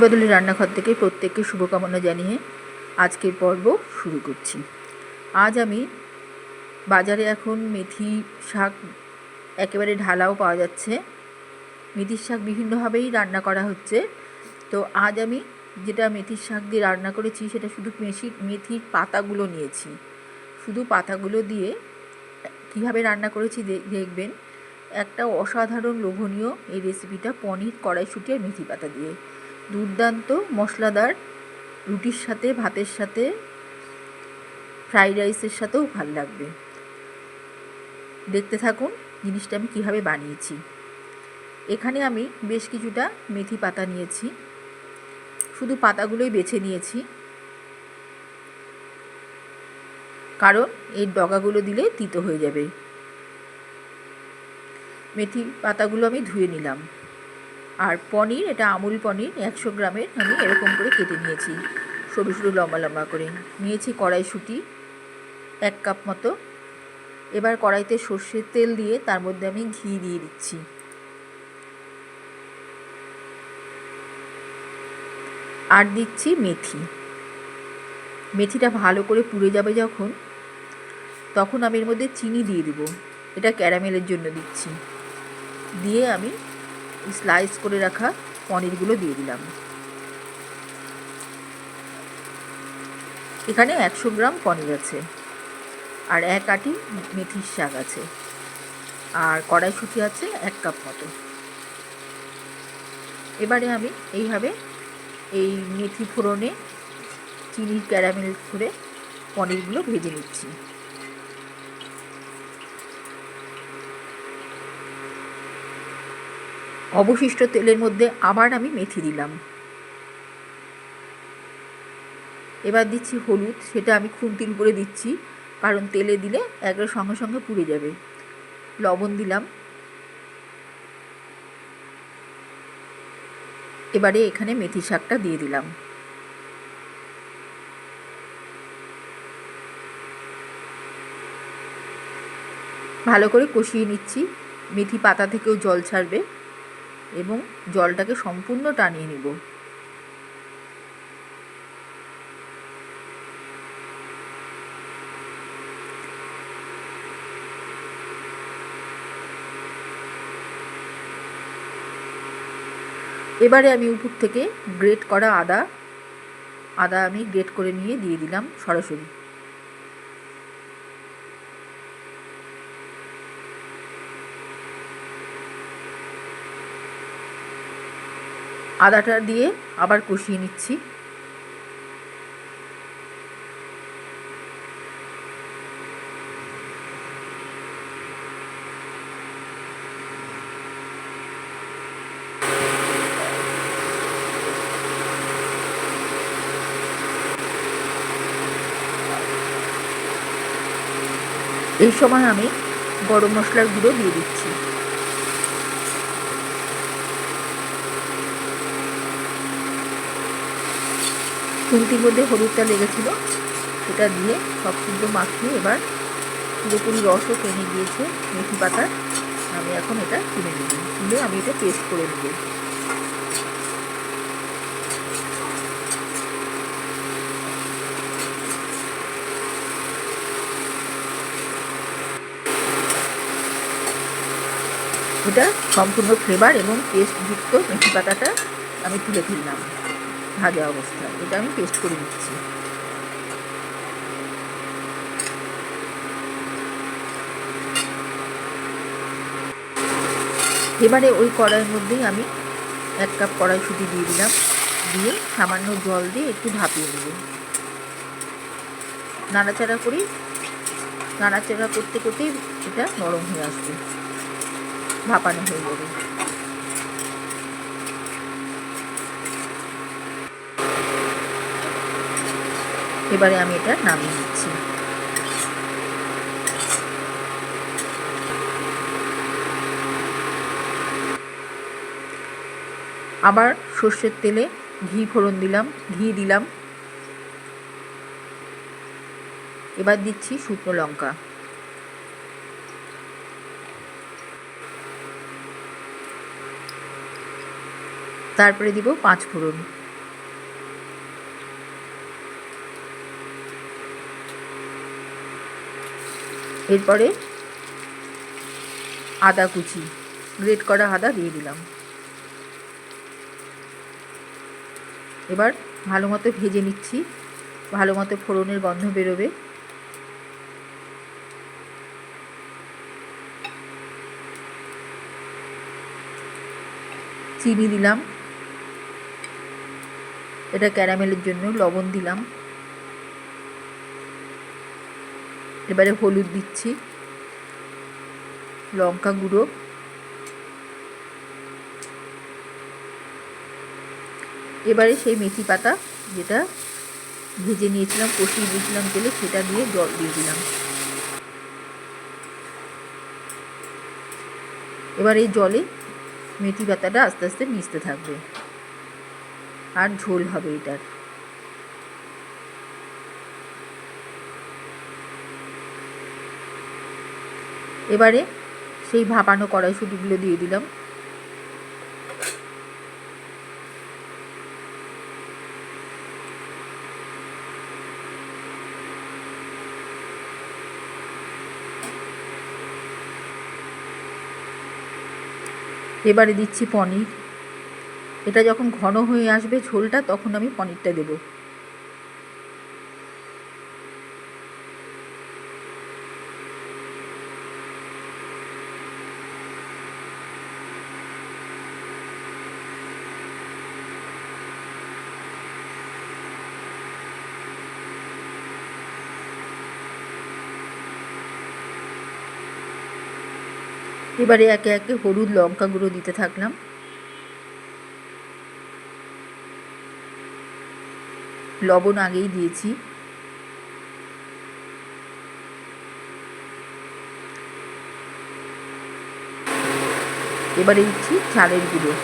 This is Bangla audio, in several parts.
বদলি রান্নাঘর থেকে প্রত্যেককে শুভকামনা জানিয়ে আজকের পর্ব শুরু করছি। আজ আমি বাজারে এখন মেথি শাক একেবারে ঢালাও পাওয়া যাচ্ছে। মেথির শাক বিভিন্নভাবেই রান্না করা হচ্ছে। তো আজ আমি যেটা মেথির শাক দিয়ে রান্না করেছি সেটা শুধু মেথির পাতাগুলো নিয়েছি। শুধু পাতাগুলো দিয়ে কীভাবে রান্না করেছি দেখবেন। একটা অসাধারণ লোভনীয় এই রেসিপিটা পনির, কড়াইশুঁটি আর মেথি পাতা দিয়ে। দুর্দান্ত মশলাদার, রুটির সাথে, ভাতের সাথে, ফ্রাইড রাইসের সাথেও ভালো লাগবে। দেখতে থাকুন জিনিসটা আমি কীভাবে বানিয়েছি। এখানে আমি বেশ কিছুটা মেথি পাতা নিয়েছি। শুধু পাতাগুলোই বেছে নিয়েছি, কারণ এর ডগাগুলো দিলে তিতো হয়ে যাবে। মেথি পাতাগুলো আমি ধুয়ে নিলাম। আর পনির, এটা আমুল পনির 100 গ্রামের আমি এরকম করে কেটে নিয়েছি, সরু সরু লম্বা লম্বা করে নিয়েছি। কড়াইশুঁটি 1 কাপ মতো। এবার কড়াইতে সর্ষের তেল দিয়ে তার মধ্যে আমি ঘি দিয়ে দিচ্ছি। আর দিচ্ছি মেথি। মেথিটা ভালো করে পুড়ে যাবে তখন আমি এর মধ্যে চিনি দিয়ে দেবো। এটা ক্যারামেলের জন্য দিচ্ছি। দিয়ে আমি স্লাইস করে রাখা পনিরগুলো দিয়ে দিলাম। এখানে 100 গ্রাম পনির আছে, আর 1 আঁটি মেথির শাক আছে, আর কড়াইশুঁটি আছে 1 কাপ মতো। এবারে আমি এইভাবে এই মেথি ফোড়নে চিনির ক্যারামেল করে পনিরগুলো ভেজে নিচ্ছি। অবশিষ্ট তেলের মধ্যে আবার আমি মেথি দিলাম। এবার দিচ্ছি হলুদ, সেটা আমি খুন্তির উপরে দিচ্ছি, কারণ তেলে দিলে একবার সঙ্গে সঙ্গে পুড়ে যাবে। লবণ দিলাম। এবারে এখানে মেথি শাকটা দিয়ে দিলাম। ভালো করে কষিয়ে নিচ্ছি। মেথি পাতা থেকেও জল ছাড়বে এবং জলটাকে সম্পূর্ণ টানিয়ে নিব। এবারে আমি উপর থেকে গ্রেট করা আদা আমি গ্রেট করে নিয়ে দিয়ে দিলাম সরাসরি। আদাটা দিয়ে আবার কষিয়ে নিচ্ছি। এই সময় আমি গরম মশলার গুঁড়ো দিয়ে দিচ্ছি। খুন্তির মধ্যে হলুদটা লেগেছিল, সেটা দিয়ে সব কিন্তু মাখিয়ে এবার পুরোপুরি রসও টেনে গিয়েছে মেথি পাতার। আমি এখন এটা তুলে নেব। তুলে আমি এটা পেস্ট করে নেব। এটা সম্পূর্ণ ফ্লেভার এবং টেস্টযুক্ত মেথি পাতাটা আমি তুলে ফেললাম ভাজা অবস্থায়। এটা আমি পেস্ট করে নিচ্ছি। এবারে ওই কড়াইয়ের মধ্যেই আমি 1 কাপ কড়াইশুঁটি দিয়ে দিলাম। দিয়ে সামান্য জল দিয়ে একটু ভাপিয়ে নেব। নাড়াচাড়া করতে করতেই এটা নরম হয়ে আসবে, ভাপানো হয়ে যাবে। এবারে আমি এটা নামিয়ে নিচ্ছি। আবার সর্ষের তেলে ঘি দিলাম। এবার দিচ্ছি শুকনো লঙ্কা। তারপরে দিব 5 ফোড়ন। এরপরে আদা কুচি, গ্রেট করা আদা দিয়ে দিলাম। এবার ভালো মতো ভেজে নিচ্ছি, ভালো মতো ফোড়নের গন্ধ বেরোবে। চিনি দিলাম, এটা ক্যারামেলের জন্য। লবণ দিলাম। এবারে হলুদ দিচ্ছি, লঙ্কা গুঁড়ো, এবারে সেই মেথি পাতা যেটা ভেজে নিয়েছিলাম, কষিয়ে দিয়েছিলাম তেলে, সেটা দিয়ে জল দিয়ে দিলাম। এবার এই জলে মেথি পাতাটা আস্তে আস্তে মিশতে থাকবে, আর ঝোল হবে এটার। এবারে সেই ভাপানো কড়াইশুঁটিগুলো দিয়ে দিলাম। এবারে দিচ্ছি পনির। এটা যখন ঘন হয়ে আসবে ঝোলটা, তখন আমি পনিরটা দেব। এবারে একে একে হলুদ, লঙ্কা গুঁড়ো দিতে থাকলাম। লবণ আগেই দিয়েছি। এবারে দিচ্ছি চালের গুঁড়ো।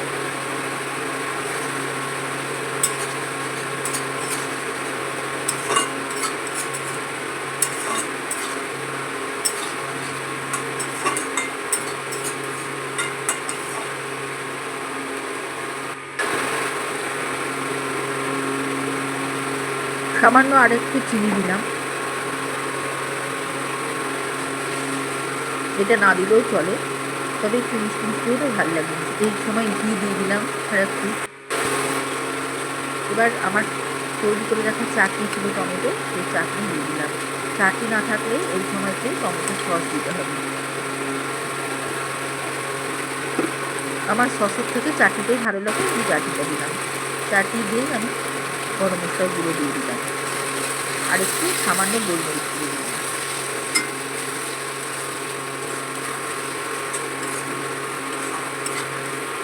সামান্য আরেকটু চিনি দিলাম, এটা না দিলেও চলে, তবে একটু মিষ্টি মিষ্টি হলে ভালো লাগে। এই সময় ঘি দিয়ে দিলাম আর একটু। এবার আমার তৈরি করে রাখা চাটনি ছিল টমেটো, সেই চাটনি দিয়ে দিলাম। চাটনি না থাকলে এই সময়তে টমেটো সস দিতে হবে। আমার সসের থেকে চাটনিটাই ভালো লাগে, আমি চাটনিটা দিলাম। চাটনি দিয়েই আমি গরম মশলার গুঁড়ো দিয়ে দিলাম, আর একটু সামান্য গোলমরিচ দিয়ে দিলাম।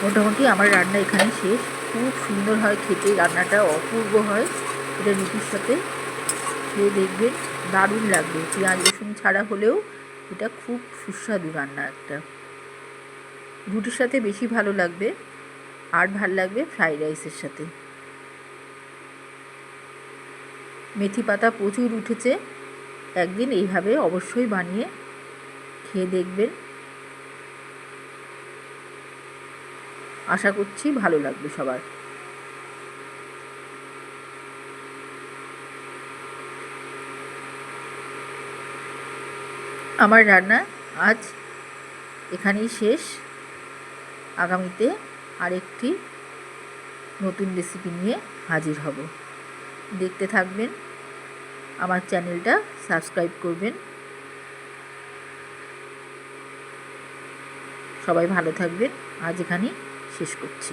মোটামুটি আমার রান্না এখানে শেষ। খুব সুন্দর হয় খেতে, রান্নাটা অপূর্ব হয়। এটা রুটির সাথে খেয়ে দেখবেন, দারুণ লাগবে। পেঁয়াজ রসুন ছাড়া হলেও এটা খুব সুস্বাদু রান্না একটা। রুটির সাথে বেশি ভালো লাগবে, আর ভালো লাগবে ফ্রাইড রাইসের সাথে। মেথি পাতা প্রচুর উঠেছে, একদিন এইভাবে অবশ্যই বানিয়ে খেয়ে দেখবেন। আশা করছি ভালো লাগবে সবার। আমার রান্না আজ এখানেই শেষ। আগামীতে আরেকটি নতুন রেসিপি নিয়ে হাজির হব। দেখতে থাকবেন, আমার চ্যানেলটা সাবস্ক্রাইব করবেন। সবাই ভালো থাকবেন। আজ এখানেই শেষ করছি।